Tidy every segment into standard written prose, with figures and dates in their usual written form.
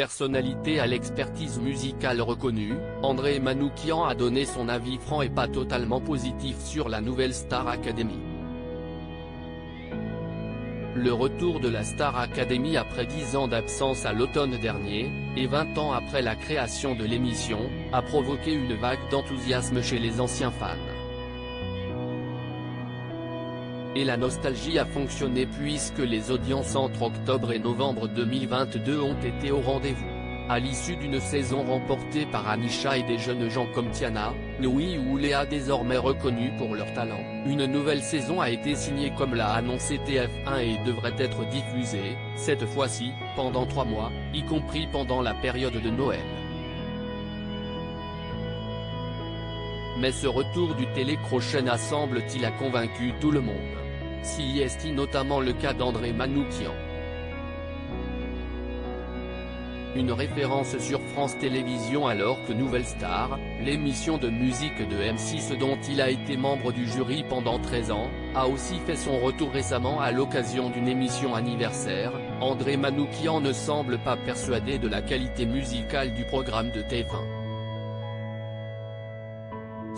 personnalité à l'expertise musicale reconnue, André Manoukian a donné son avis franc et pas totalement positif sur la nouvelle Star Academy. Le retour de la Star Academy après 10 ans d'absence à l'automne dernier, et 20 ans après la création de l'émission, a provoqué une vague d'enthousiasme chez les anciens fans. Et la nostalgie a fonctionné puisque les audiences entre octobre et novembre 2022 ont été au rendez-vous. À l'issue d'une saison remportée par Anisha et des jeunes gens comme Tiana, Louis ou Léa désormais reconnus pour leur talent, une nouvelle saison a été signée comme l'a annoncé TF1 et devrait être diffusée, cette fois-ci, pendant 3 mois, y compris pendant la période de Noël. Mais ce retour du télécrochet semble-t-il a convaincu tout le monde. Si est notamment le cas d'André Manoukian. Une référence sur France Télévisions alors que Nouvelle Star, l'émission de musique de M6 dont il a été membre du jury pendant 13 ans, a aussi fait son retour récemment à l'occasion d'une émission anniversaire. André Manoukian ne semble pas persuadé de la qualité musicale du programme de TF1.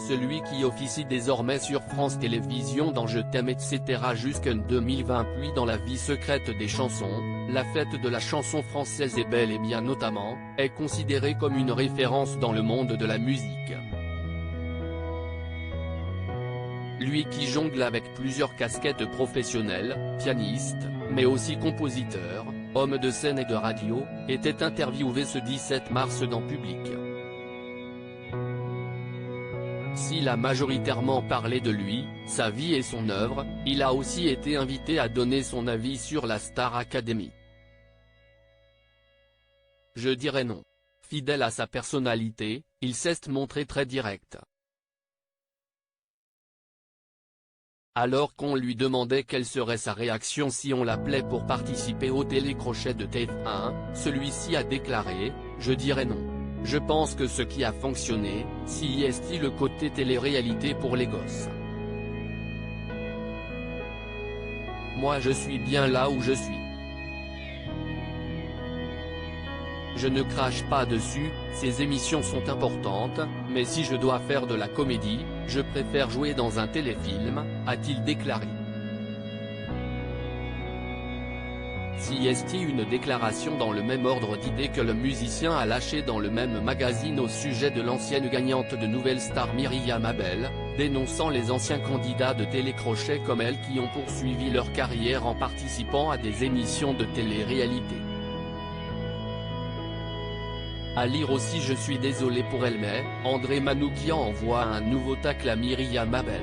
Celui qui officie désormais sur France Télévisions dans Je t'aime etc. jusqu'en 2020 puis dans La vie secrète des chansons, la fête de la chanson française et bel et bien notamment, est considéré comme une référence dans le monde de la musique. Lui qui jongle avec plusieurs casquettes professionnelles, pianiste, mais aussi compositeur, homme de scène et de radio, était interviewé ce 17 mars dans Public. S'il a majoritairement parlé de lui, sa vie et son œuvre, il a aussi été invité à donner son avis sur la Star Academy. Je dirais non. Fidèle à sa personnalité, il s'est montré très direct. Alors qu'on lui demandait quelle serait sa réaction si on l'appelait pour participer au télécrochet de TF1, celui-ci a déclaré « Je dirais non. Je pense que ce qui a fonctionné, c'est le côté télé-réalité pour les gosses. Moi je suis bien là où je suis. Je ne crache pas dessus, ces émissions sont importantes, mais si je dois faire de la comédie, je préfère jouer dans un téléfilm », a-t-il déclaré. C'est une déclaration dans le même ordre d'idées que le musicien a lâché dans le même magazine au sujet de l'ancienne gagnante de Nouvelle Star Myriam Abel, dénonçant les anciens candidats de télécrochet comme elle qui ont poursuivi leur carrière en participant à des émissions de télé-réalité. À lire aussi Je suis désolé pour elle mais, André Manoukian envoie un nouveau tacle à Myriam Abel.